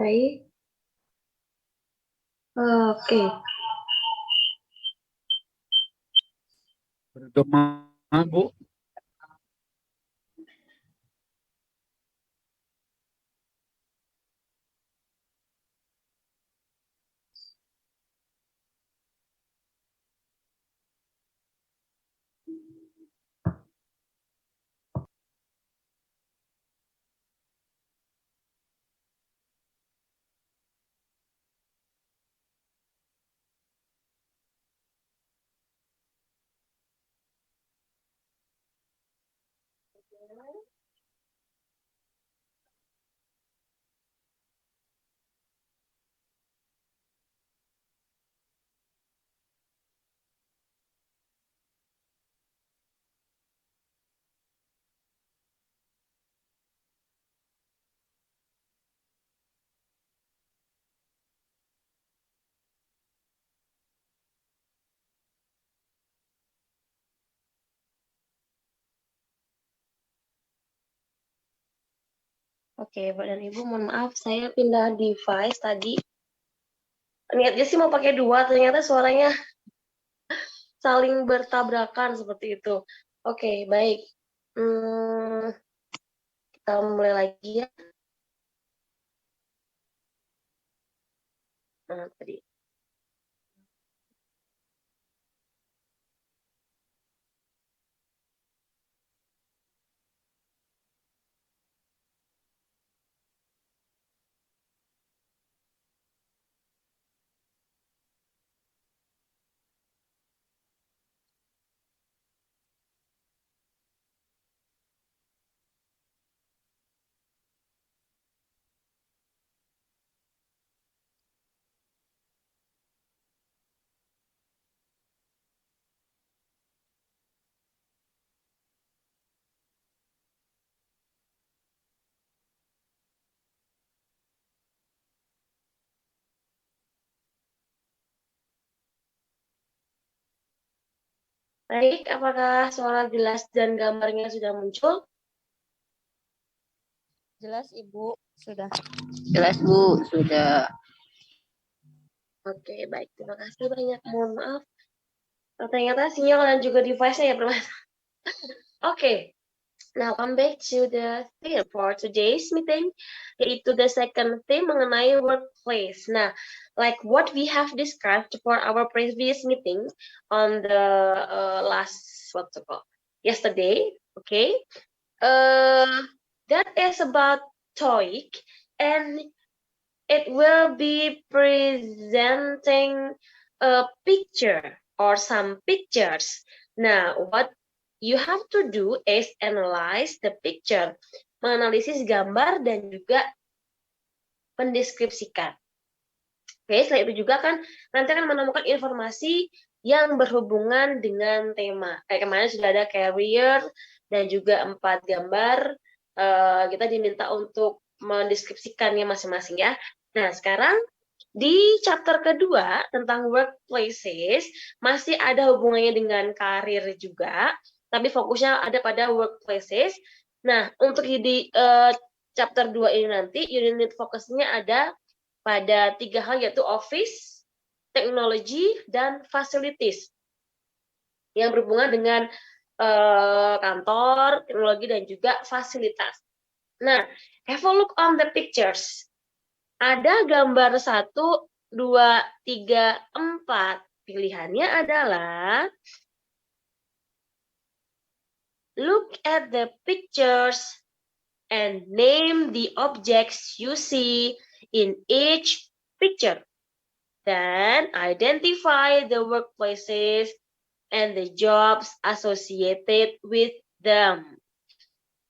Baik. Oke. Bergema, Bu. Oke, Pak dan Ibu, mohon maaf, saya pindah device tadi. Niatnya sih mau pakai dua, ternyata suaranya saling bertabrakan seperti itu. Oke, baik. Kita mulai lagi ya. Nah, tadi. Baik, apakah suara jelas dan gambarnya sudah muncul? Jelas, Ibu. Sudah. Jelas, Bu, sudah. Oke, baik. Terima kasih banyak. Mohon maaf. Ternyata sinyal dan juga device-nya ya bermasalah. Oke. Now, come back to the theme for today's meeting, yaitu the second theme mengenai workplace. Nah, like what we have discussed for our previous meeting on the yesterday, okay? That is about TOEIC, and it will be presenting a picture or some pictures. Now, what you have to do is analyze the picture, menganalisis gambar dan juga mendeskripsikan. Oke, setelah itu juga kan nanti akan menemukan informasi yang berhubungan dengan tema. Kayak kemarin sudah ada career dan juga 4 gambar. Kita diminta untuk mendeskripsikannya masing-masing ya. Nah, sekarang di chapter kedua tentang workplaces masih ada hubungannya dengan karir juga, tapi fokusnya ada pada workplaces. Nah, untuk di chapter 2 ini nanti unit fokusnya ada pada 3 hal, yaitu office, teknologi, dan facilities yang berhubungan dengan kantor, teknologi, dan juga fasilitas. Nah, have a look on the pictures. Ada gambar 1, 2, 3, 4. Pilihannya adalah look at the pictures and name the objects you see in each picture. Then identify the workplaces and the jobs associated with them.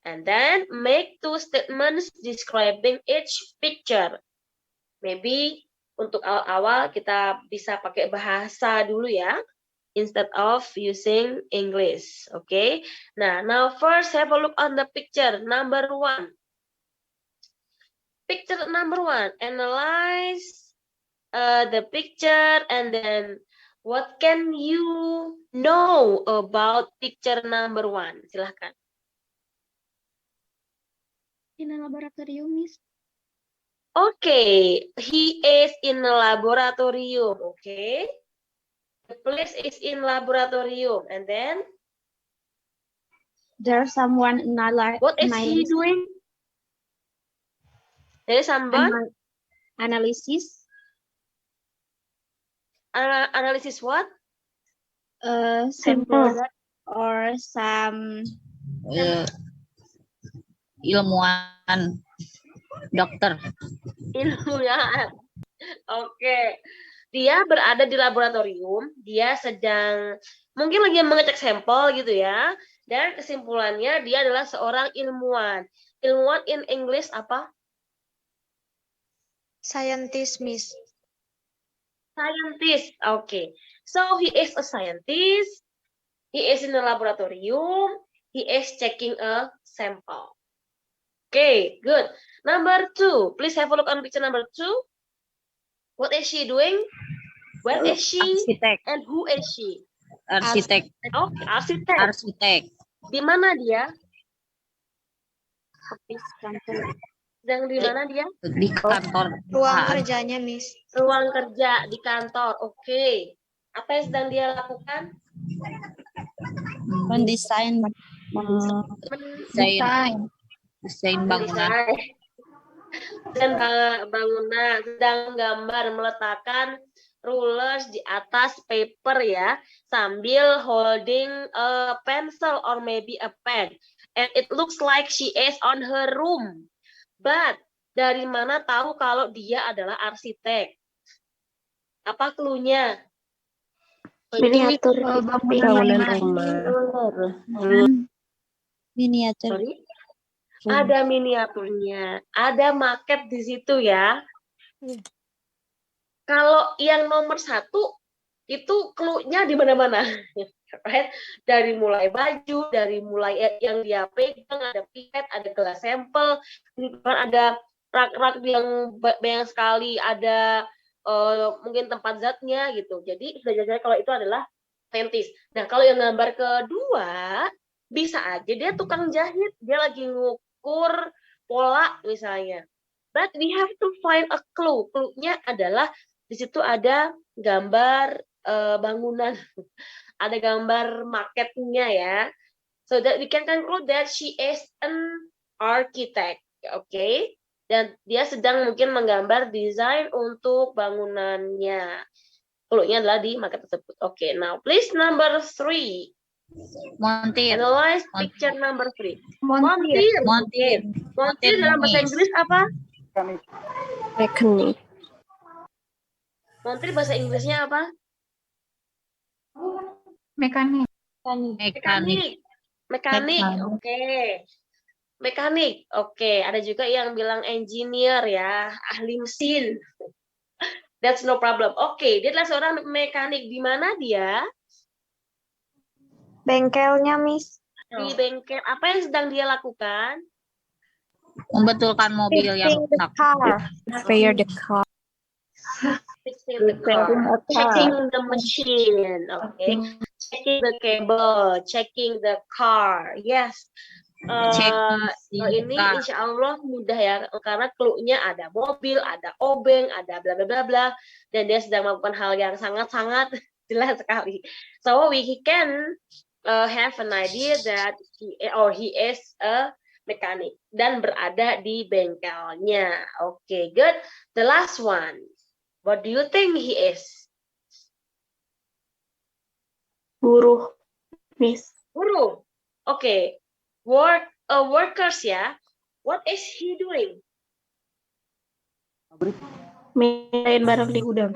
And then make 2 statements describing each picture. Maybe untuk awal-awal kita bisa pakai bahasa dulu ya, instead of using English. Okay? Now first have a look on the picture number 1. Picture number 1. Analyze the picture and then what can you know about picture number 1? Silahkan. In a laboratorium, Miss. Okay, he is in a laboratorium. Okay, the place is in laboratorium, and then There's someone what is he doing? There is someone analysis analysis what? some Sampel. product or some Eh, ilmuwan dokter. Ilmuwan. Oke. Dia berada di laboratorium, dia sedang mungkin lagi mengecek sampel gitu ya. Dan kesimpulannya dia adalah seorang ilmuwan. Ilmuwan in English apa? scientist, Miss. Scientist. Okay. So he is a scientist. He is in a laboratorium. He is checking a sample. Okay, good. Number 2. Please have a look on picture number 2. What is she doing? Where is she? Arsitek. And who is she? Arsitek. Okay, arsitek. Arsitek. Di mana dia? Office kantor. Sedang di mana dia? Di kantor. Ruang kerjanya, Miss. Ruang kerja di kantor. Oke. Apa yang sedang dia lakukan? Mendesain Desain bangunan. Dan bangunan, sedang gambar, meletakkan rulers di atas paper ya, sambil holding a pencil or maybe a pen. And it looks like she is on her room. But dari mana tahu kalau dia adalah arsitek? Apa cluenya? miniatur Bangunan rumah. miniatur. Sorry? Ada miniaturnya, ada maket di situ ya. Kalau yang nomor 1 itu clue-nya di mana-mana. Right? Dari mulai baju, dari mulai yang dia pegang, ada pipet, ada gelas sampel, ada rak-rak yang banyak sekali, ada mungkin tempat zatnya gitu. Jadi sudah jelas kalau itu adalah saintis. Nah, kalau yang gambar kedua, bisa aja dia tukang jahit, dia lagi ngukur pola misalnya. But we have to find a clue. Clue-nya adalah di situ ada gambar bangunan, ada gambar marketnya ya. So that we can conclude that she is an architect. Okay? Dan dia sedang mungkin menggambar desain untuk bangunannya. Clue-nya adalah di market tersebut. Okay, now please number 3. Montir. Analyze picture number 3. Montir. Montir. Montir dalam bahasa Inggris apa? Mekanik. Montir bahasa Inggrisnya apa? Mekanik. Mekanik. Oke. Mekanik. Oke, ada juga yang bilang engineer ya, ahli mesin. That's no problem. Oke, dia adalah seorang mekanik. Di mana dia? Bengkelnya, Miss. Di bengkel. Apa yang sedang dia lakukan? Membetulkan mobil yang rusak. Repair the car. Fixing the car. Checking the machine. Okay. Checking the cable. Checking the car. Yes. Kalau ini insya Allah mudah ya, karena clue-nya ada mobil, ada obeng, ada bla bla bla bla, dan dia sedang melakukan hal yang sangat-sangat jelas sekali. So we can have an idea that he is a mechanic dan berada di bengkelnya. Okay, good. The last one. What do you think he is? Buruh, Miss. Buruh. Okay. Workers ya. What is he doing? Mindahin barang di gudang.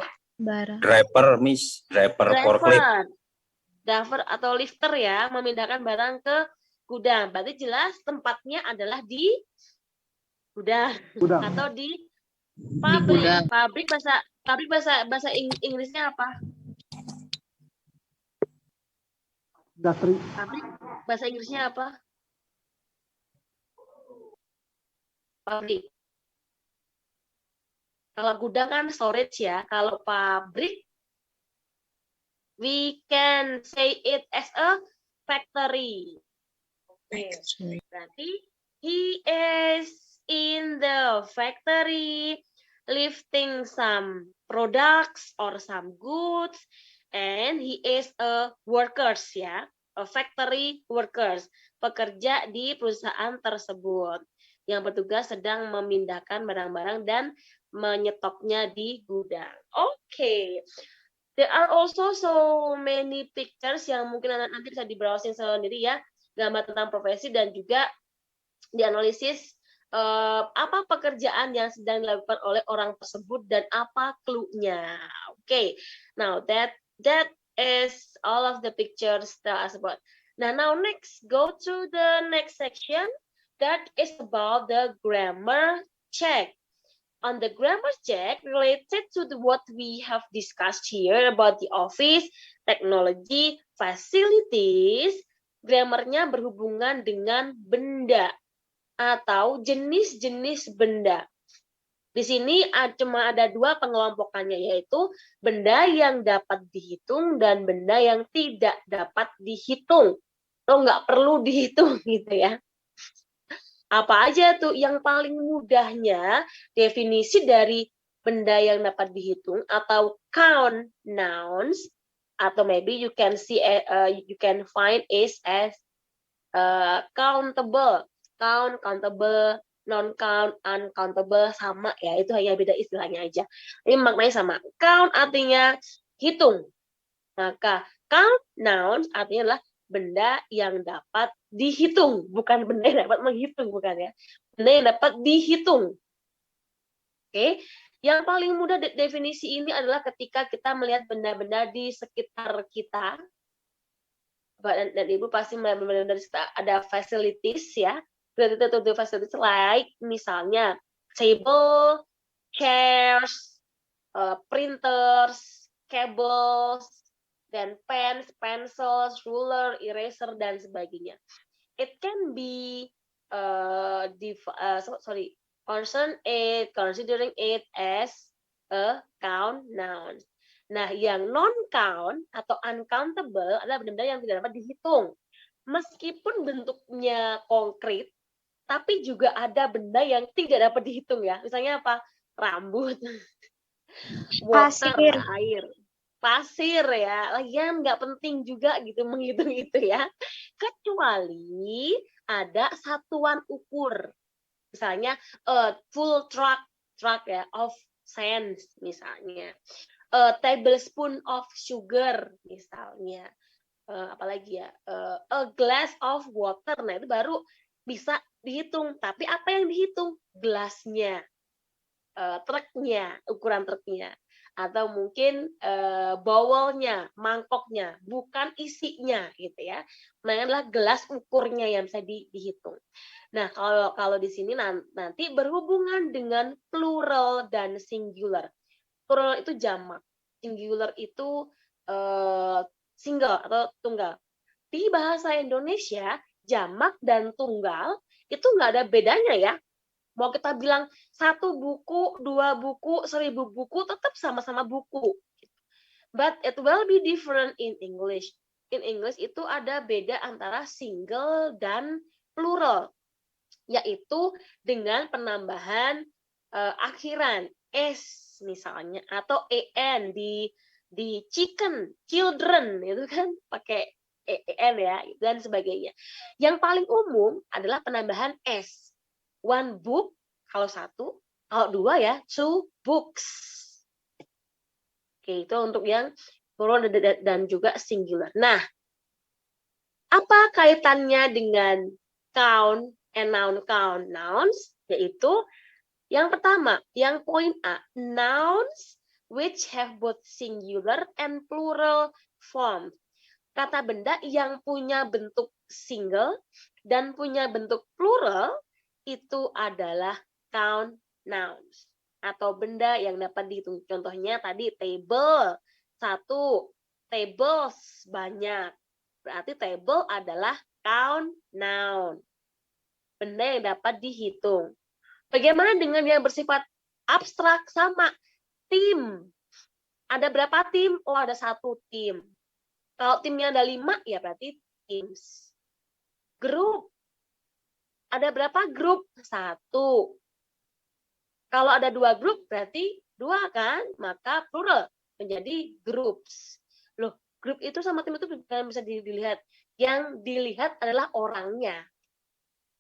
Driver, Miss. Driver forklift. Driver atau lifter ya, memindahkan barang ke gudang. Berarti jelas tempatnya adalah di gudang. Atau di pabrik. Pabrik bahasa Inggrisnya apa? Pabrik bahasa Inggrisnya apa? Pabrik. Kalau gudang kan storage ya. Kalau pabrik, we can say it as a factory. Okay. Berarti he is in the factory, lifting some products or some goods, and he is a workers ya, a factory workers, pekerja di perusahaan tersebut yang bertugas sedang memindahkan barang-barang dan menyetopnya di gudang. Oke. There are also so many pictures yang mungkin nanti bisa di browsing sendiri ya, gambar tentang profesi dan juga dianalisis apa pekerjaan yang sedang dilakukan oleh orang tersebut dan apa clue-nya. Okay, now that is all of the pictures tell us about. Now next, go to the next section that is about the grammar check. On the grammar check related to what we have discussed here about the office, technology, facilities, grammarnya berhubungan dengan benda atau jenis-jenis benda. Di sini cuma ada dua pengelompokannya, yaitu benda yang dapat dihitung dan benda yang tidak dapat dihitung. Atau nggak perlu dihitung gitu ya. Apa aja tuh yang paling mudahnya definisi dari benda yang dapat dihitung atau count nouns, atau maybe you can see you can find is as countable, countable, non count, uncountable, sama ya, itu hanya beda istilahnya aja. Ini maknanya sama. Count artinya hitung, maka count nouns artinya adalah benda yang dapat dihitung, bukan benda yang dapat menghitung, bukan ya. Benda yang dapat dihitung. Oke, yang paling mudah definisi ini adalah ketika kita melihat benda-benda di sekitar kita. Bapak dan Ibu pasti melihat dari ada facilities ya. Related to the facilities like misalnya table, chairs, printers, cables, dan pens, pencils, ruler, eraser, dan sebagainya. It can be considering it as a count noun. Nah, yang non-count atau uncountable adalah benda yang tidak dapat dihitung. Meskipun bentuknya konkret, tapi juga ada benda yang tidak dapat dihitung ya. Misalnya apa? Rambut, water, air. Pasir ya, lagian nggak penting juga gitu menghitung itu ya, kecuali ada satuan ukur, misalnya full truck ya of sand misalnya, a tablespoon of sugar misalnya, apalagi ya, a glass of water, nah itu baru bisa dihitung. Tapi apa yang dihitung? Gelasnya, truknya, ukuran truknya. Atau mungkin bowlnya, mangkoknya, bukan isinya gitu ya. Nah, ini adalah gelas ukurnya yang bisa dihitung. Nah, kalau di sini nanti berhubungan dengan plural dan singular. Plural itu jamak, singular itu single atau tunggal. Di bahasa Indonesia, jamak dan tunggal itu nggak ada bedanya ya. Mau kita bilang 1 buku, 2 buku, 1000 buku, tetap sama-sama buku. But it will be different in English. In English itu ada beda antara single dan plural, yaitu dengan penambahan akhiran s misalnya atau en di chicken, children itu kan pakai en ya dan sebagainya. Yang paling umum adalah penambahan s. One book kalau 1, kalau 2 ya 2 books. Oke, itu untuk yang plural dan juga singular. Nah, apa kaitannya dengan count and noun? Count nouns yaitu yang pertama, yang poin A, nouns which have both singular and plural form. Kata benda yang punya bentuk single dan punya bentuk plural itu adalah count nouns atau benda yang dapat dihitung. Contohnya tadi table 1, tables banyak. Berarti table adalah count noun. Benda yang dapat dihitung. Bagaimana dengan yang bersifat abstrak? Sama. Tim. Ada berapa tim? Oh, ada 1 tim. Kalau timnya ada 5, ya berarti teams. Grup. ada berapa grup? 1. Kalau ada 2 grup berarti 2 kan? Maka plural menjadi groups. Loh, grup itu sama tim itu bukan bisa dilihat. Yang dilihat adalah orangnya.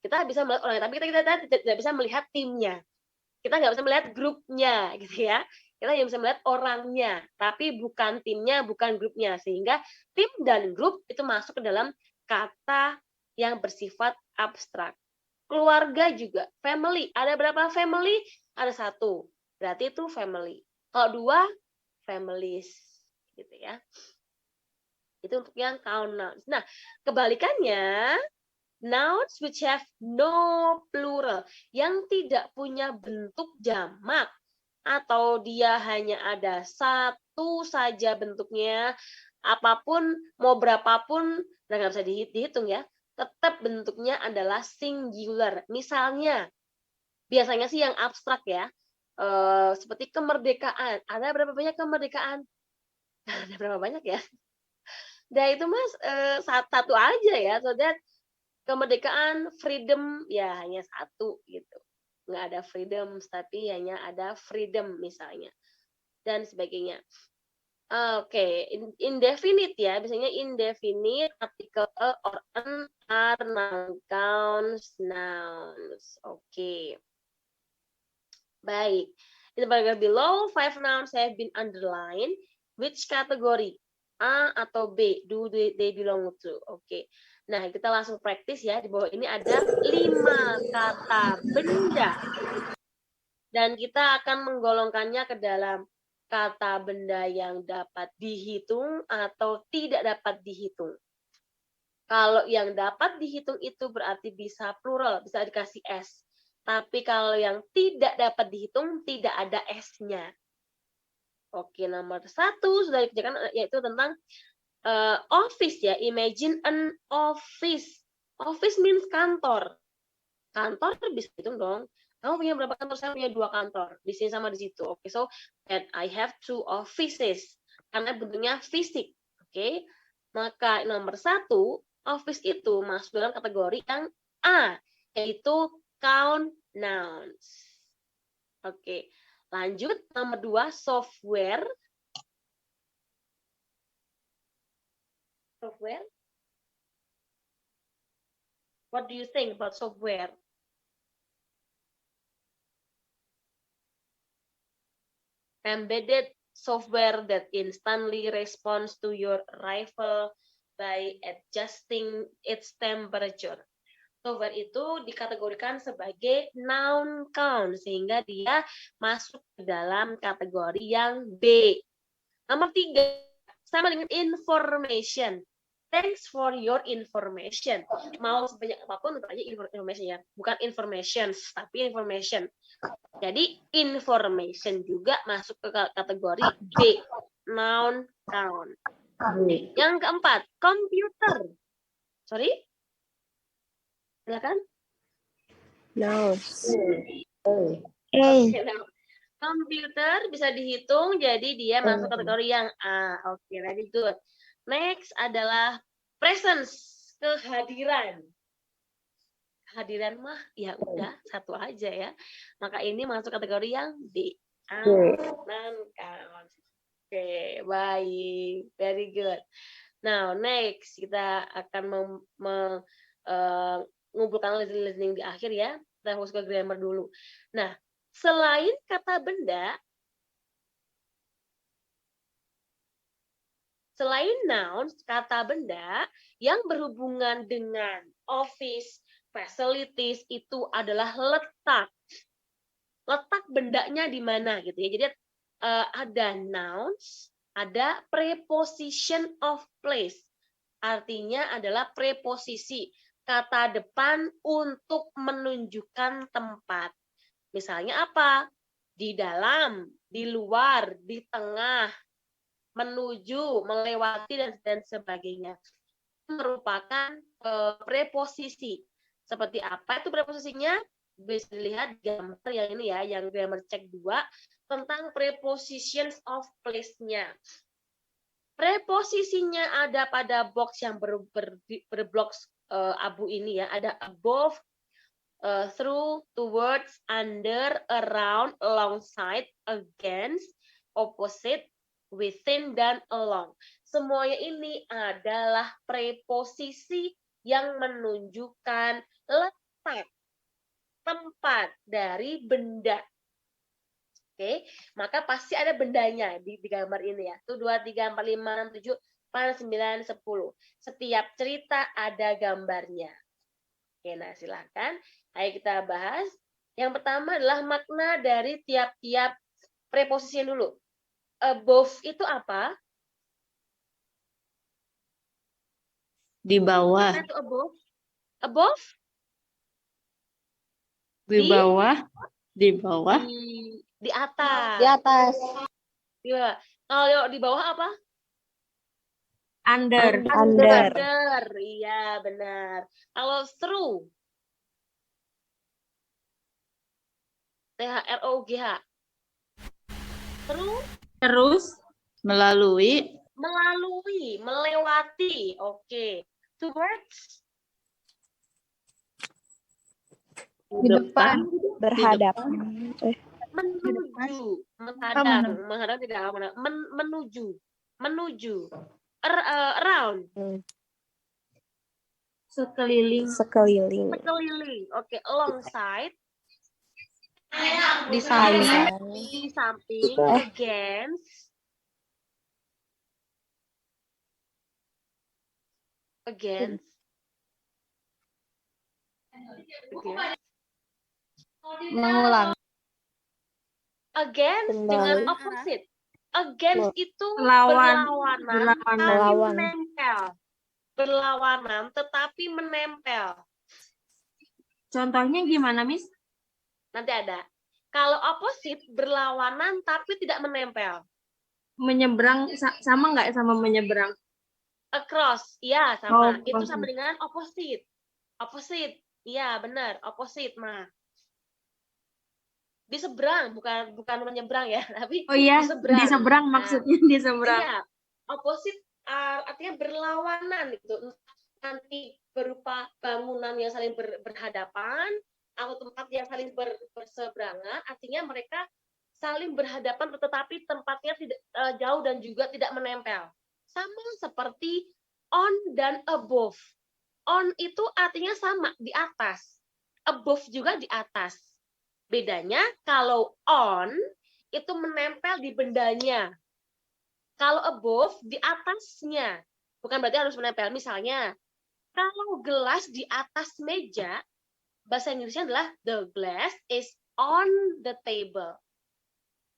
Kita bisa melihat orangnya, tapi kita tidak bisa melihat timnya. Kita nggak bisa melihat grupnya, gitu ya. Kita hanya bisa melihat orangnya, tapi bukan timnya, bukan grupnya. Sehingga tim dan grup itu masuk ke dalam kata yang bersifat abstrak. Keluarga juga, family. Ada berapa family? Ada 1. Berarti itu family. Kalau 2, families. Gitu ya. Itu untuk yang count nouns. Nah, kebalikannya, nouns which have no plural, yang tidak punya bentuk jamak, atau dia hanya ada 1 saja bentuknya, apapun, mau berapapun, nggak bisa dihitung ya, tetap bentuknya adalah singular. Misalnya, biasanya sih yang abstrak ya, seperti kemerdekaan. Ada berapa banyak kemerdekaan? Ada berapa banyak ya? Nah itu mas 1 aja ya, so that kemerdekaan, freedom ya hanya 1 gitu. Nggak ada freedom, tapi hanya ada freedom misalnya. Dan sebagainya. Oke, indefinite ya. Biasanya indefinite, artikel a or an are noun counts nouns. Oke. Baik. In the paragraph below, 5 nouns have been underlined. Which category? A atau B? Do they belong to? Oke. Nah, kita langsung praktis ya. Di bawah ini ada 5 kata benda. Dan kita akan menggolongkannya ke dalam kata benda yang dapat dihitung atau tidak dapat dihitung. Kalau yang dapat dihitung itu berarti bisa plural, bisa dikasih S. Tapi kalau yang tidak dapat dihitung, tidak ada S-nya. Oke, nomor 1 sudah dikerjakan, yaitu tentang office ya. Imagine an office. Office means kantor. Kantor bisa hitung dong. Kamu punya berapa kantor? Saya punya 2 kantor. Di sini sama di situ. Oke, so that I have 2 offices. Karena bentuknya fisik. Oke. Maka nomor 1, office itu masuk dalam kategori yang A, yaitu count nouns. Oke. Lanjut, nomor 2, software. Software. What do you think about software? Embedded software that instantly responds to your arrival by adjusting its temperature. Software itu dikategorikan sebagai noun count, sehingga dia masuk ke dalam kategori yang B. Nomor 3, sama dengan information. Thanks for your information. Mau sebanyak apapun untuk aja information ya. Bukan information, tapi information. Jadi information juga masuk ke kategori B, noun count. Yang keempat, computer. Sorry? Silakan. Nouns. Computer bisa dihitung, jadi dia masuk kategori yang A. Oke, very good. Next adalah presence, kehadiran. Kehadiran mah ya udah 1 aja ya. Maka ini masuk kategori yang B. Oke, baik. Very good. Now, next kita akan mengumpulkan listening di akhir ya. Kita fokus ke grammar dulu. Nah, selain kata benda, selain nouns, kata benda yang berhubungan dengan office, facilities itu adalah letak. Letak bendanya di mana gitu ya. Jadi ada nouns, ada preposition of place. Artinya adalah preposisi, kata depan untuk menunjukkan tempat. Misalnya apa? Di dalam, di luar, di tengah, menuju, melewati, dan sebagainya. Merupakan preposisi. Seperti apa itu preposisinya? Bisa dilihat gambar yang ini ya, yang grammar check 2, tentang prepositions of place-nya. Preposisinya ada pada box yang berblok abu ini ya, ada above, through, towards, under, around, alongside, against, opposite, within, dan along. Semuanya ini adalah preposisi yang menunjukkan letak, tempat dari benda. Oke, maka pasti ada bendanya di gambar ini ya. 1, 2, 3, 4, 5, 6, 7, 8, 9, 10. Setiap cerita ada gambarnya. Oke, nah silakan. Ayo kita bahas. Yang pertama adalah makna dari tiap-tiap preposisi dulu. Above itu apa? Di bawah. Apa itu above? Above? Di bawah. Di bawah. Di atas. Di atas. Ya. Kalau di bawah apa? Under. Under. Iya, benar. Kalau through? THROUGH. Through? Terus. Melalui. Melalui, melewati. Oke. Towards? Di depan. Berhadapan. Menuju. Menghadap tidak apa. Menuju. Around. Sekeliling. Oke, alongside. Di samping. Di samping. Against. Mengulang. Against dengan opposite. Against itu Lawan. berlawanan tetapi menempel. Contohnya gimana, Miss? Nanti ada. Kalau opposite berlawanan tapi tidak menempel. Menyeberang sama nggak sama menyeberang? Across, iya sama. Itu Opposite. sama dengan opposite. Opposite, iya benar. Opposite, mah. Di seberang, bukan menyeberang ya, tapi Oh iya, di seberang. Maksudnya di seberang. Iya, opposite artinya berlawanan gitu. Nanti berupa bangunan yang saling berhadapan atau tempat yang saling berseberangan, artinya mereka saling berhadapan tetapi tempatnya tidak jauh dan juga tidak menempel. Sama seperti on dan above. On itu artinya sama, di atas. Above juga di atas. Bedanya kalau on itu menempel di bendanya. Kalau above di atasnya. Bukan berarti harus menempel. Misalnya, kalau gelas di atas meja, bahasa Inggrisnya adalah the glass is on the table.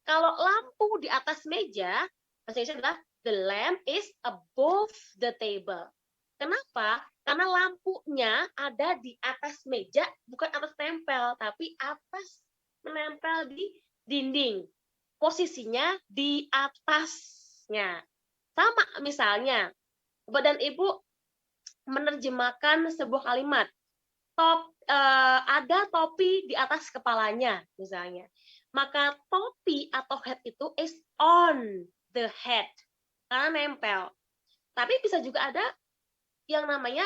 Kalau lampu di atas meja, bahasa Inggrisnya adalah the lamp is above the table. Kenapa? Karena lampunya ada di atas meja, bukan atas tempel, tapi atas menempel di dinding. Posisinya di atasnya. Sama misalnya, Bapak dan Ibu menerjemahkan sebuah kalimat. Ada topi di atas kepalanya, misalnya. Maka topi atau hat itu is on the head. Karena nempel. Tapi bisa juga ada yang namanya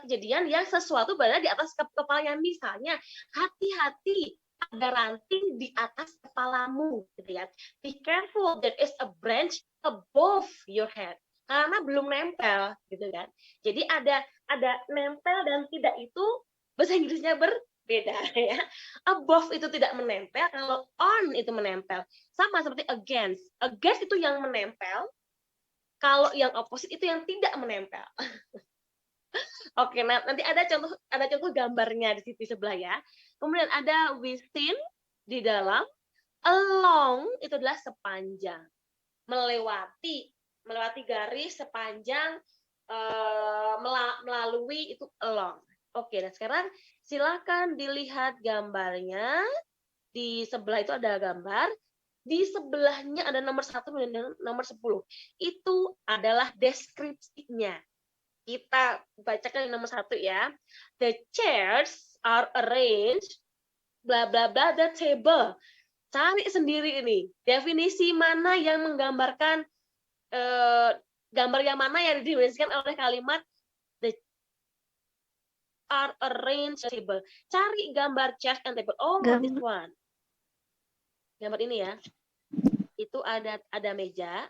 kejadian yang sesuatu berada di atas kepalanya. Misalnya, hati-hati ada ranting di atas kepalamu, gitu ya. Be careful, there is a branch above your head. Karena belum nempel, gitu kan. Jadi ada nempel dan tidak itu bahasa Inggrisnya berbeda ya. Above itu tidak menempel, kalau on itu menempel. Sama seperti against. Against itu yang menempel. Kalau yang opposite itu yang tidak menempel. Oke, nah nanti ada contoh gambarnya di sebelah ya. Kemudian ada within di dalam, along itu adalah sepanjang, melewati garis sepanjang, melalui itu along. Oke, nah sekarang silakan dilihat gambarnya. Di sebelah itu ada gambar. Di sebelahnya ada nomor 1 dan nomor 10. Itu adalah deskripsinya. Kita bacakan nomor 1 ya. The chairs are arranged, bla bla bla, the table. Cari sendiri ini. Definisi mana yang menggambarkan gambar yang mana yang didefinisikan oleh kalimat are arranged table. Cari gambar chairs and table. Oh, this one. Gambar ini ya. Itu ada meja,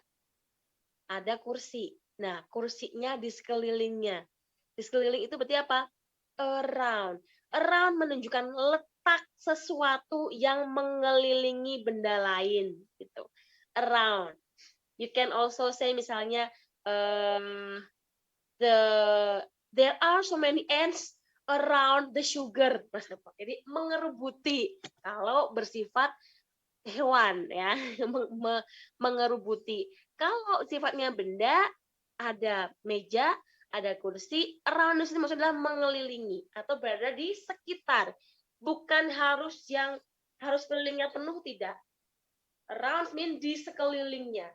ada kursi. Nah, kursinya di sekelilingnya. Di sekeliling itu berarti apa? Around. Around menunjukkan letak sesuatu yang mengelilingi benda lain gitu. Around. You can also say misalnya there are so many ants around the sugar. Jadi mengerubuti kalau bersifat hewan ya, mengerubuti. Kalau sifatnya benda, ada meja, ada kursi, around di sini maksudnya adalah mengelilingi atau berada di sekitar. Bukan harus kelilingnya penuh, tidak. Around mean di sekelilingnya.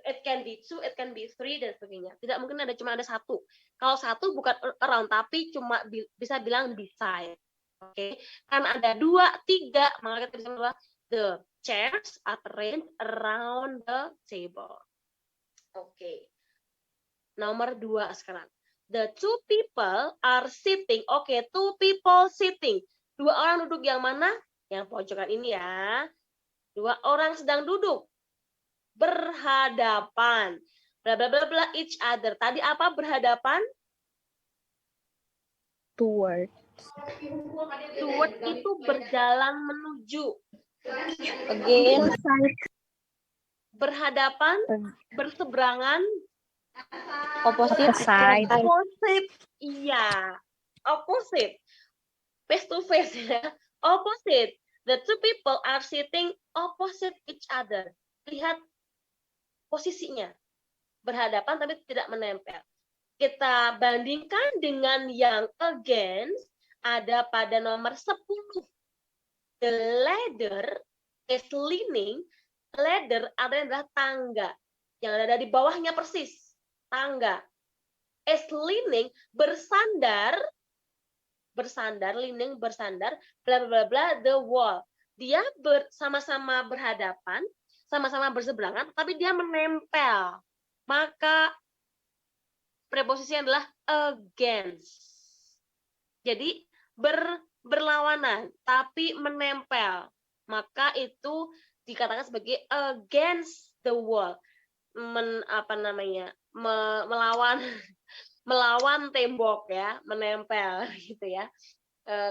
It can be 2, it can be 3 dan sebagainya. Tidak mungkin cuma ada satu. Kalau satu bukan around tapi cuma bisa bilang beside. Oke. Kan ada 2, 3, maka kita bisa bilang the chairs are arranged around the table. Oke. Nomor 2 sekarang. The 2 people are sitting. Oke, 2 people sitting. 2 orang duduk yang mana? Yang pojokan ini ya. 2 orang sedang duduk. Berhadapan. Bla bla bla bla each other. Tadi apa berhadapan? Toward. Toward itu berjalan menuju. Again. Berhadapan, berseberangan. Opposite side. Opposite. Iya. Opposite. Face to face ya. Opposite. The 2 people are sitting opposite each other. Lihat posisinya. Berhadapan tapi tidak menempel. Kita bandingkan dengan yang against, ada pada nomor 10. The ladder is leaning. Ladder adalah tangga. Yang ada di bawahnya persis. Tangga. Is leaning, bersandar, leaning, bersandar, bla bla bla, the wall. Dia sama-sama berhadapan, sama-sama berseberangan, tapi dia menempel. Maka preposisinya adalah against. Jadi berlawanan, tapi menempel. Maka itu dikatakan sebagai against the wall. Melawan tembok ya, menempel gitu ya.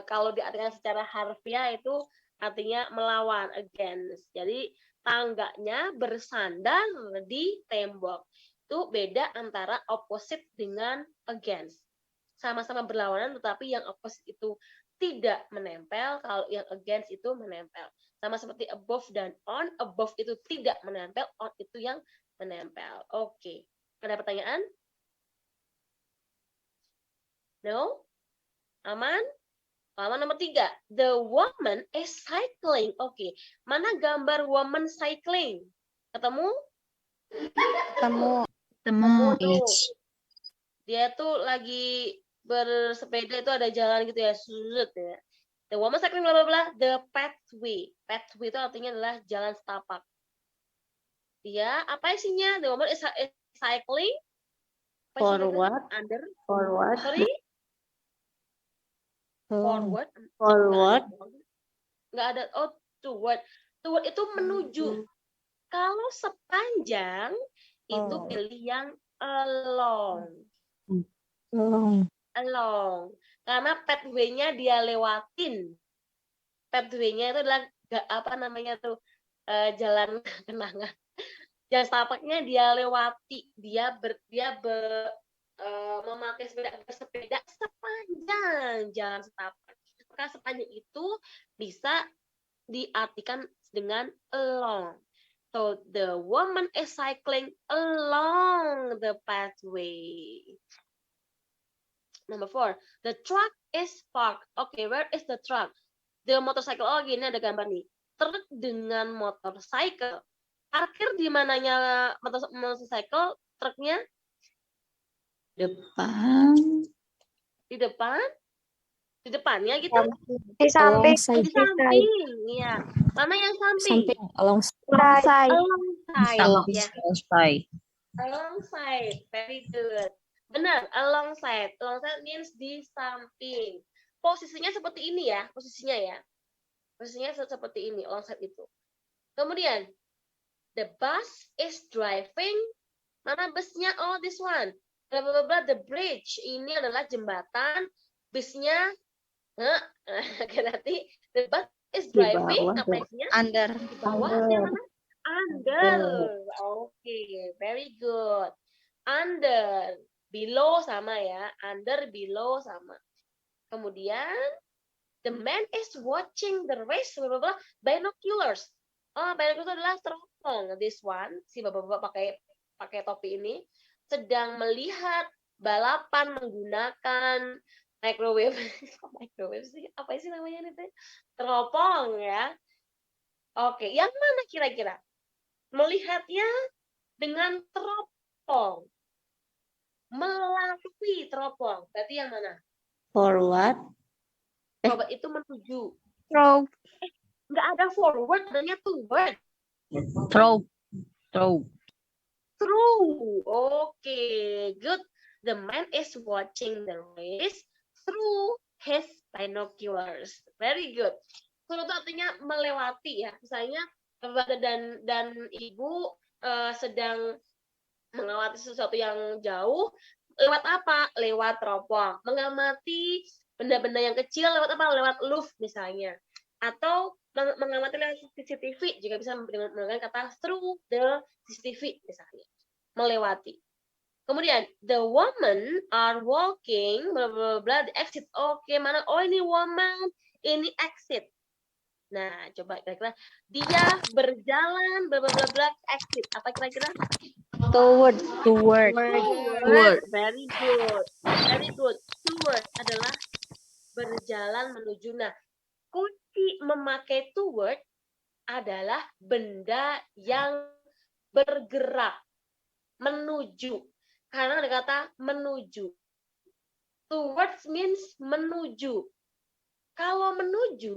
Kalau diartikan secara harfiah itu artinya melawan, against. Jadi tangganya bersandar di tembok. Itu beda antara opposite dengan against. Sama-sama berlawanan, tetapi yang opposite itu tidak menempel, kalau yang against itu menempel. Sama seperti above dan on, above itu tidak menempel, on itu yang menempel. Oke. Ada pertanyaan? No? Aman? Halaman nomor 3. The woman is cycling. Oke. Mana gambar woman cycling? Ketemu? Ketemu. Dia tuh lagi bersepeda, itu ada jalan gitu ya. Ya. The woman cycling bla bla bla. The pathway. Pathway itu artinya adalah jalan setapak. Dia apa isinya? The woman is cycling. Forward. Under. Forward. Sorry. Forward. Nggak ada. Oh, toward. Toward itu menuju. Kalau sepanjang itu pilih yang along. Along. Karena pathway-nya dia lewatin. Pathway-nya itu adalah apa namanya tuh, jalan kenangan. Jalan setapaknya dia lewati. Dia memakai bersepeda sepanjang jalan setapak. Maka sepanjang itu bisa diartikan dengan along. So the woman is cycling along the pathway. Number 4, the truck is parked. Okay, where is the truck? The motorcycle. Oh, gini ada gambar nih. Truk dengan motorcycle. Parkir di mananya motorcycle? Truknya? Depan. Di depan? Di depannya gitu? Di samping. Di samping, iya. Mana yang samping? Alongside. Alongside. Alongside. Very good. Benar, alongside. Alongside means di samping. posisinya seperti ini ya, posisinya seperti ini alongside itu. Kemudian the bus is driving, mana busnya? Oh, this one, blah blah blah, the bridge, ini adalah jembatan, busnya berarti the bus is driving, apa isinya? Under. Di bawah atau yang mana? Under. Okay, very good. Under, below sama ya, under, below sama. Kemudian the man is watching the race, blah blah blah, binoculars. Oh, binoculars adalah teropong. This one, si bapak-bapak pakai topi ini sedang melihat balapan menggunakan microwave. Microwave sih, apa sih namanya itu? Teropong ya. Oke, yang mana kira-kira? Melihatnya dengan teropong. Melalui teropong. Berarti yang mana? Forward. Coba itu menuju. Throw. Nggak ada forward, adanya toward. Throw. Through. Oke, good. The man is watching the race through his binoculars. Very good. Through itu artinya melewati ya. Misalnya bapak dan ibu sedang melewati sesuatu yang jauh. Lewat apa? Lewat teropong. Mengamati benda-benda yang kecil lewat apa? Lewat louvre misalnya. Atau mengamati lewat CCTV juga bisa menggunakan kata through the CCTV misalnya. Melewati. Kemudian the woman are walking bla bla bla the exit. Oke, mana? Oh, ini woman, ini exit. Nah, coba kira-kira dia berjalan bla bla bla bla exit. Apa kira-kira? Toward. Toward. Very good. Very good. Toward adalah berjalan menuju. Nah, kunci memakai toward adalah benda yang bergerak menuju. Karena ada kata menuju. Towards means menuju. Kalau menuju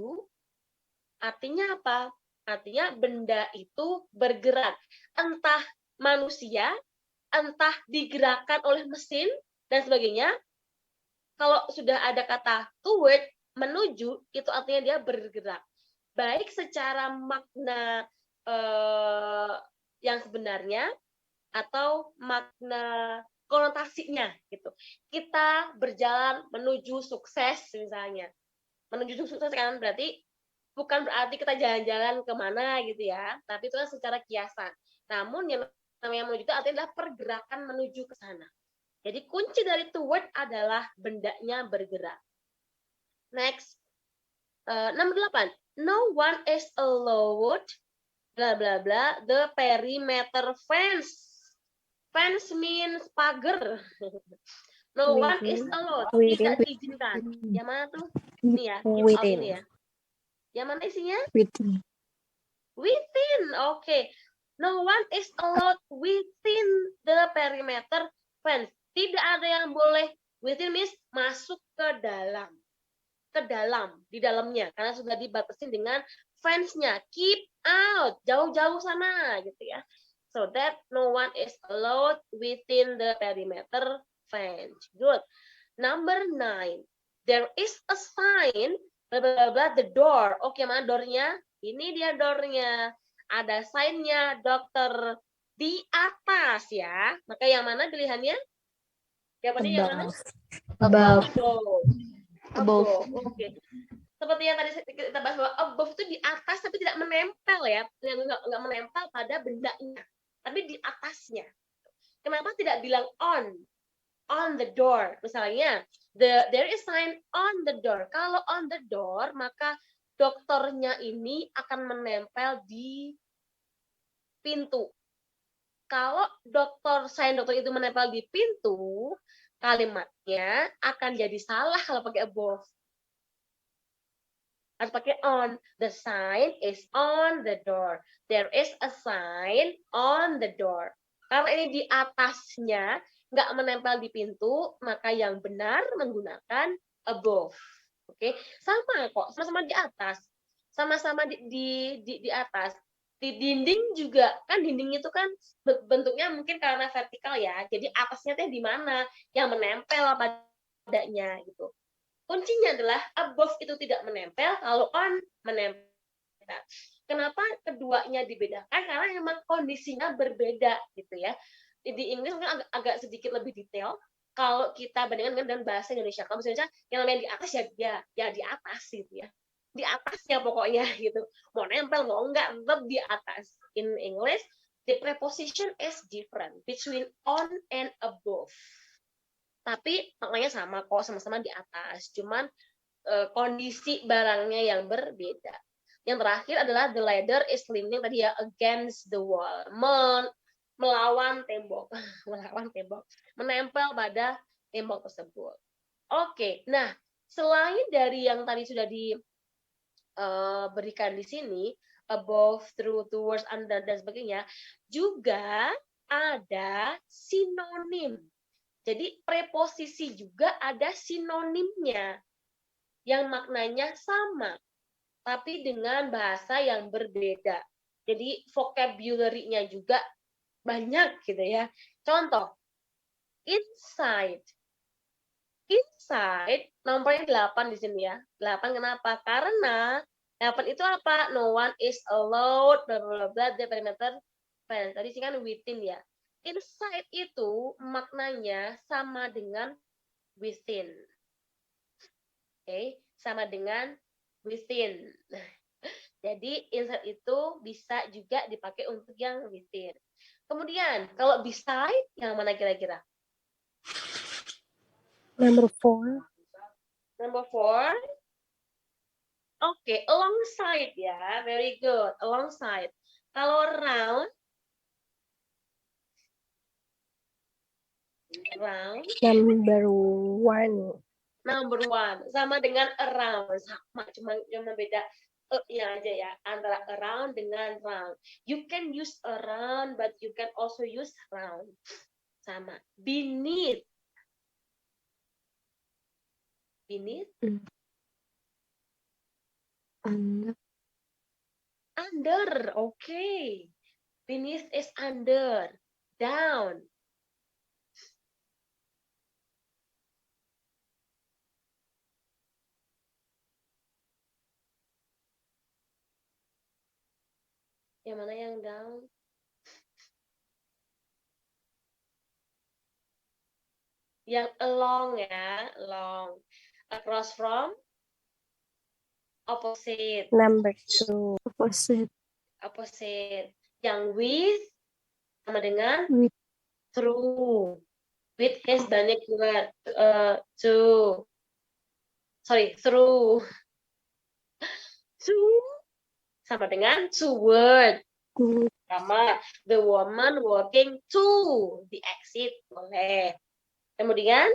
artinya apa? Artinya benda itu bergerak. Entah manusia, entah digerakkan oleh mesin, dan sebagainya. Kalau sudah ada kata toward, menuju, itu artinya dia bergerak. Baik secara makna yang sebenarnya, atau makna konotasinya gitu. Kita berjalan menuju sukses misalnya. Menuju sukses kan berarti bukan berarti kita jalan-jalan kemana gitu ya, tapi itu kan secara kiasan. Namun yang namanya menuju itu artinya adalah pergerakan menuju ke sana. Jadi kunci dari toward adalah bendanya bergerak. Next, nomor 8. No one is allowed bla bla bla the perimeter fence. Fence means pagar. No one is allowed. Tidak diizinkan. Yang mana tuh? Ini ya. Within. Ini ya. Yang mana isinya? Within. Within. Oke. No one is allowed within the perimeter fence. Tidak ada yang boleh. Within means masuk ke dalam. Ke dalam. Di dalamnya. Karena sudah dibatasi dengan fence-nya. Keep out. Jauh-jauh sana. Gitu ya. So that no one is allowed within the perimeter fence. Good. Number 9. There is a sign, blah, blah, blah, the door. Oke, mana door-nya? Ini dia door-nya. Ada sign-nya, dokter. Di atas ya. Maka yang mana pilihannya? Yang mana? Above. Above. Oke. Seperti yang tadi kita bahas bahwa above itu di atas tapi tidak menempel ya. Nggak menempel pada bendanya. Tapi di atasnya. Kenapa tidak bilang on the door? Misalnya, there is sign on the door. Kalau on the door, maka dokternya ini akan menempel di pintu. Kalau sign dokter itu menempel di pintu, kalimatnya akan jadi salah kalau pakai above. Harus pakai on. The sign is on the door. There is a sign on the door. Karena ini di atasnya nggak menempel di pintu, maka yang benar menggunakan above. Oke, sama kok, sama-sama di atas, sama-sama di atas. Di dinding juga kan, dinding itu kan bentuknya mungkin karena vertikal ya. Jadi atasnya teh di mana yang menempel padanya gitu. kuncinya adalah above itu tidak menempel, kalau on menempel. Kenapa keduanya dibedakan? Karena memang kondisinya berbeda gitu ya. Di Inggris mungkin agak sedikit lebih detail kalau kita bandingkan dengan bahasa Indonesia. Kalau misalnya yang namanya di atas ya di atas gitu ya. Di atasnya pokoknya gitu. Mau nempel mau enggak tetap di atas. In English, the preposition is different between on and above. Tapi maknanya sama kok, sama-sama di atas. Cuman kondisi barangnya yang berbeda. Yang terakhir adalah the ladder is leaning tadi ya against the wall, melawan tembok, melawan tembok, menempel pada tembok tersebut. Oke, nah selain dari yang tadi sudah diberikan di sini above, through, towards, under dan sebagainya, juga ada sinonim. Jadi preposisi juga ada sinonimnya yang maknanya sama, tapi dengan bahasa yang berbeda. Jadi vocabulary-nya juga banyak gitu ya. Contoh, inside. Inside nomornya 8 di sini ya. 8 kenapa? Karena 8 itu apa? No one is allowed, bla bla bla, the perimeter fence. Tadi sih kan within ya. Inside itu maknanya sama dengan within. Oke, sama dengan within. Jadi inside itu bisa juga dipakai untuk yang within. Kemudian kalau beside yang mana kira-kira? Number 4. Number 4. Oke, alongside ya. Very good. Alongside. Kalau around Number 1. number 1 sama dengan around, sama cuma beda ya aja ya antara around dengan round. You can use around but you can also use round. Sama. Beneath. Beneath. Under. Okay. Beneath is under. Down. Yang mana yang down? Yang along ya, along. Across from, opposite. Number 2. Opposite. Opposite. Yang with sama dengan With. through. With has banyak juga to. Sorry, through. To sama dengan toward. Sama the woman walking to the exit boleh. Kemudian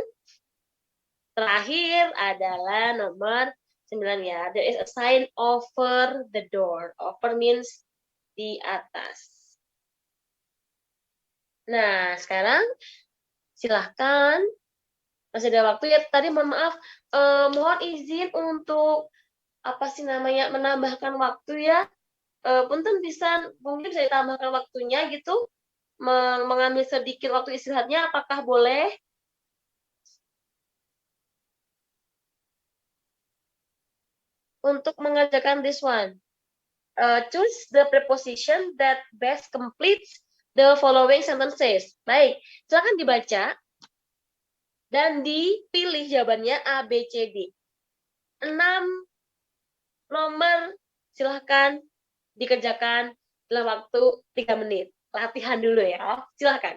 terakhir adalah nomor 9 ya. There is a sign over the door. Over means di atas. Nah, sekarang silahkan. Masih ada waktu ya. Tadi mohon maaf, mohon izin untuk apa sih namanya menambahkan waktu ya. Punten mungkin bisa ditambahkan waktunya gitu. Mengambil sedikit waktu istirahatnya, apakah boleh? Untuk mengerjakan this one, choose the preposition that best completes the following sentences. Baik, silakan dibaca dan dipilih jawabannya A, B, C, D. 6 nomor silahkan dikerjakan dalam waktu 3 menit. Latihan dulu ya, silahkan.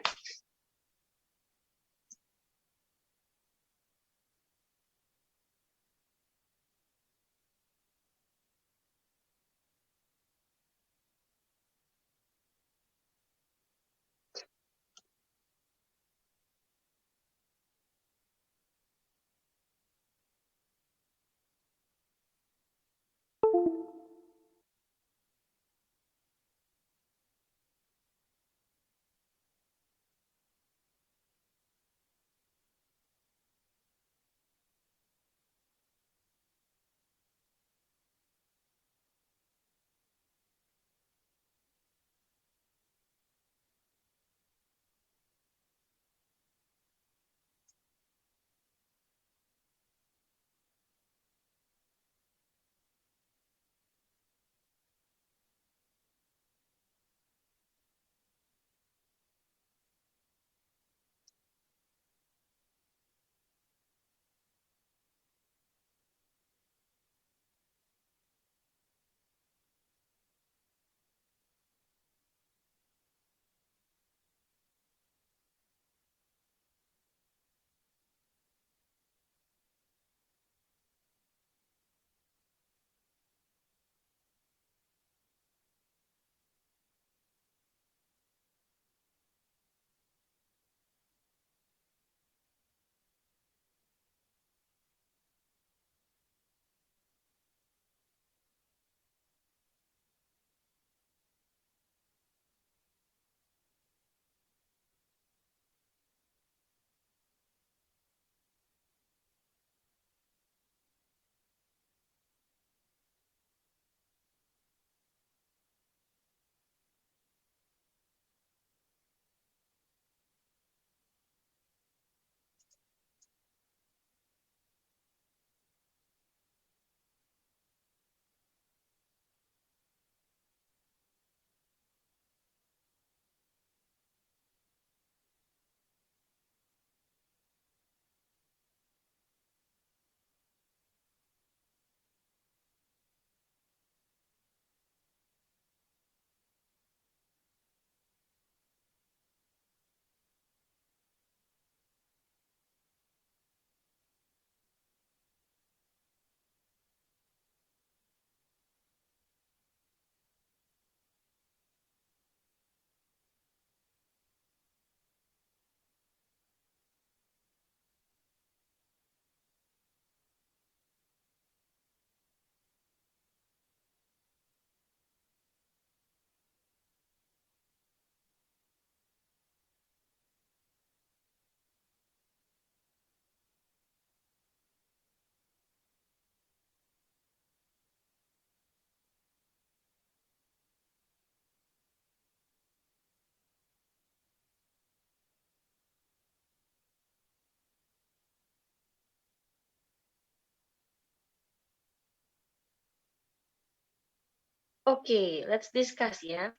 Oke, let's discuss ya.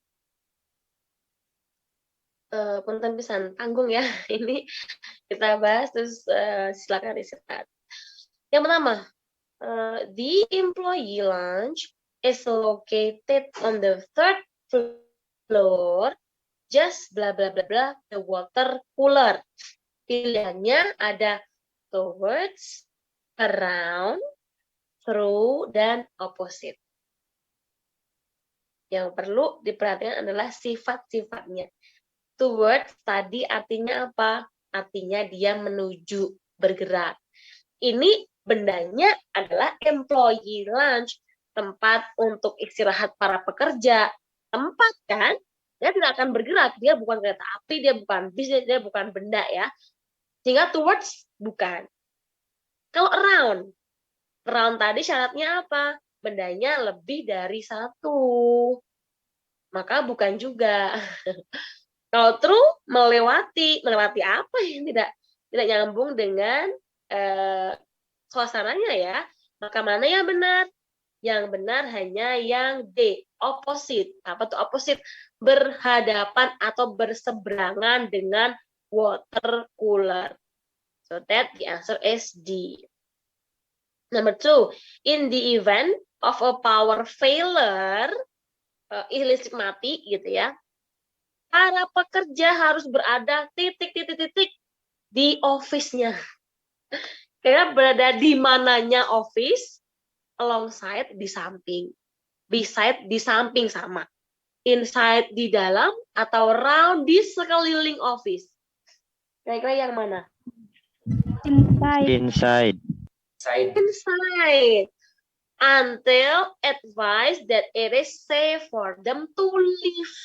Punten pisan tanggung ya. Ini kita bahas terus silakan istirahat. Yang pertama, the employee lounge is located on the third floor, just bla bla bla bla the water cooler. Pilihannya ada towards, around, through, dan opposite. Yang perlu diperhatikan adalah sifat-sifatnya. Towards tadi artinya apa? Artinya dia menuju, bergerak. Ini bendanya adalah employee lounge, tempat untuk istirahat para pekerja. Tempat kan? Dia tidak akan bergerak, dia bukan kereta api, dia bukan bis, dia bukan benda ya. Sehingga towards bukan. Kalau around tadi syaratnya apa? Bendanya lebih dari satu. Maka bukan juga. Kalau through melewati apa yang tidak nyambung dengan suasananya ya. Maka mana yang benar? Yang benar hanya yang D, opposite. Apa tuh opposite? Berhadapan atau berseberangan dengan water cooler. So that the answer is D. Number 2, in the event of a power failure, listrik mati gitu ya, para pekerja harus berada titik di office-nya. Kira berada di mananya office, alongside di samping, beside di samping sama, inside di dalam, atau round di sekeliling office. Kira-kira yang mana? Inside. Inside. Until advised that it is safe for them to leave.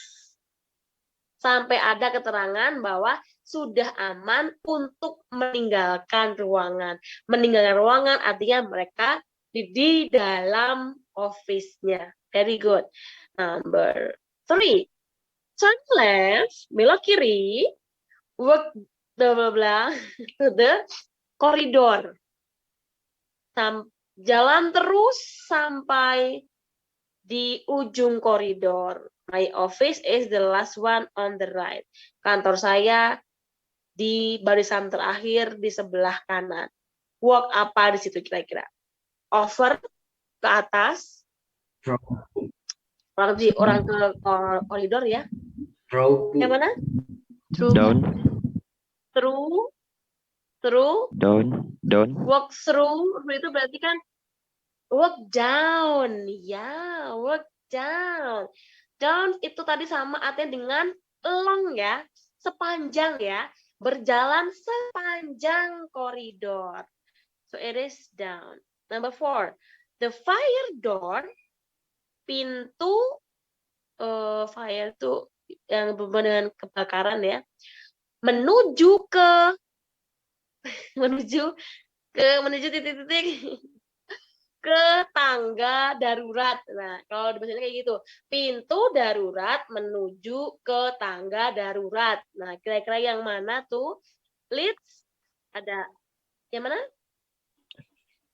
Sampai ada keterangan bahwa sudah aman untuk meninggalkan ruangan. Meninggalkan ruangan artinya mereka di dalam office-nya. Very good. Number 3. Turn left, belok kiri, walk blah blah blah to the corridor. Jalan terus sampai di ujung koridor. My office is the last one on the right. Kantor saya di barisan terakhir di sebelah kanan. Walk apa di situ kira-kira? Over ke atas. Orang ke koridor ya. Yang mana? Down. Through. Down. Walk through itu berarti kan walk down. Ya, walk down. Down itu tadi sama artinya dengan long ya, sepanjang ya, berjalan sepanjang koridor. So it is down. Number 4, the fire door, pintu fire itu yang berhubungan dengan kebakaran ya, menuju titik-titik ke tangga darurat. Nah, kalau di bahasa Indonesia kayak gitu. Pintu darurat menuju ke tangga darurat. Nah, kira-kira yang mana tuh? Leads ada yang mana?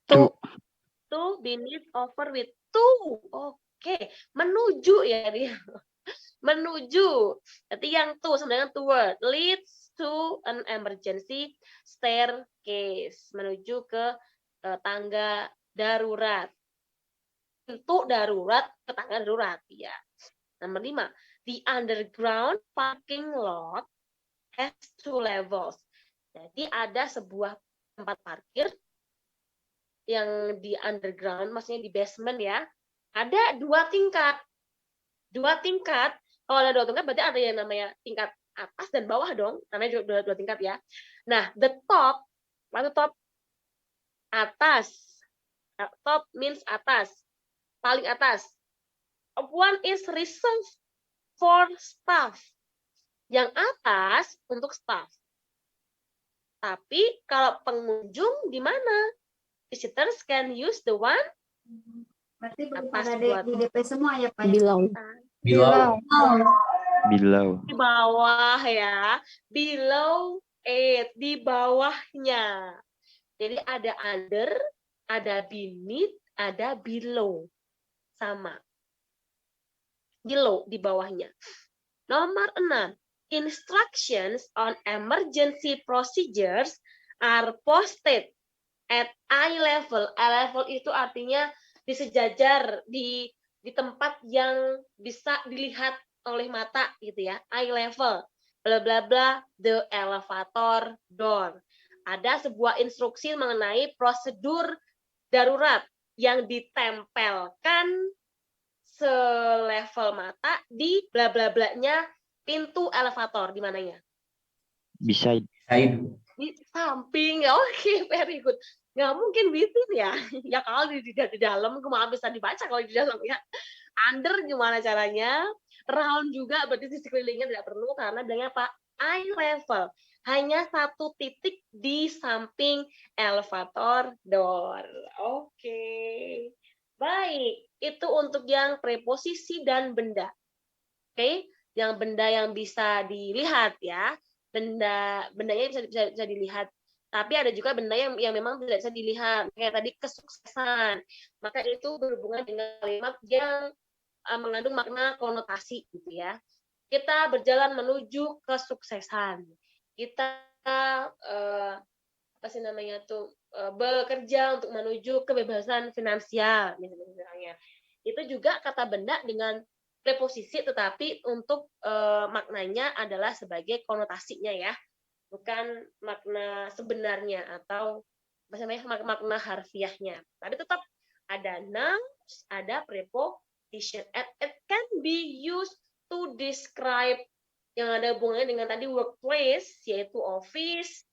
To beneath, over, with. To. Oke, menuju ya dia. Menuju. Berarti yang to sama dengan toward. Leads to an emergency staircase. Menuju ke tangga darurat. Pintu darurat ke tangga darurat. Ya. Nomor 5. The underground parking lot has 2 levels. Jadi ada sebuah tempat parkir yang di underground, maksudnya di basement ya. Ada 2 tingkat. 2 tingkat. Kalau ada 2 tingkat berarti ada yang namanya tingkat atas dan bawah dong. Namanya juga 2 tingkat ya. Nah, the top, apa top? Atas. Top means atas, paling atas. One is reserved for staff. Yang atas untuk staff. Tapi kalau pengunjung di mana? Visitors can use the one Berarti atas pada di DP semua ya Pak? Below. Di bawah ya. Below it, di bawahnya. Jadi ada under, ada beneath, ada below. Sama. below, di bawahnya. Nomor 6, instructions on emergency procedures are posted at eye level. Eye level itu artinya disejajar di tempat yang bisa dilihat oleh mata gitu ya. Eye level. Bla bla bla, the elevator door. Ada sebuah instruksi mengenai prosedur darurat yang ditempelkan selevel mata di bla bla blanya pintu elevator. Di mananya? Beside. Di samping. Oke, very good. Nggak mungkin within ya. Ya kalau di dalam cuma bisa dibaca kalau di dalam ya. Under gimana caranya? Round juga berarti di sekelilingnya tidak perlu karena bilangnya apa? Eye level. Hanya satu titik di samping elevator door. Oke. Baik, itu untuk yang preposisi dan benda. Oke, yang benda yang bisa dilihat ya. Bendanya bisa dilihat. Tapi ada juga benda yang memang tidak bisa dilihat. Kayak tadi kesuksesan. Maka itu berhubungan dengan kalimat yang mengandung makna konotasi gitu ya. Kita berjalan menuju kesuksesan. Kita bekerja untuk menuju kebebasan finansial misalnya. Itu juga kata benda dengan preposisi tetapi untuk maknanya adalah sebagai konotasinya ya. Bukan makna sebenarnya atau makna harfiahnya. Tapi tetap ada nouns, ada preposition. It can be used to describe yang ada hubungannya dengan tadi workplace, yaitu office,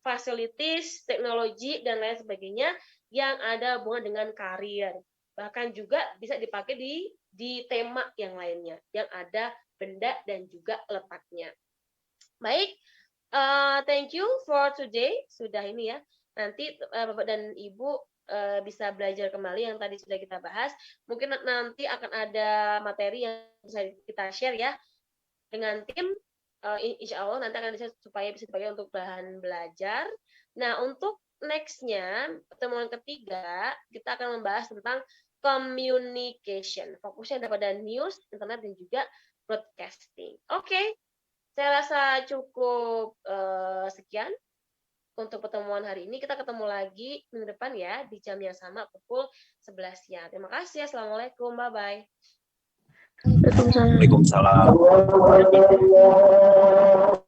facilities, teknologi, dan lain sebagainya yang ada hubungan dengan karir. Bahkan juga bisa dipakai di tema yang lainnya, yang ada benda dan juga letaknya. Baik, thank you for today. Sudah ini ya. Nanti Bapak dan Ibu bisa belajar kembali yang tadi sudah kita bahas. Mungkin nanti akan ada materi yang bisa kita share ya dengan tim. Insya Allah nanti akan bisa dipakai untuk bahan belajar. Nah, untuk next-nya, pertemuan ketiga, kita akan membahas tentang communication. Fokusnya pada news, internet, dan juga broadcasting. Oke, saya rasa cukup sekian untuk pertemuan hari ini. Kita ketemu lagi minggu depan ya, di jam yang sama, pukul 11 siang. Terima kasih. Assalamualaikum. Bye-bye. Waalaikumsalam. Waalaikumsalam.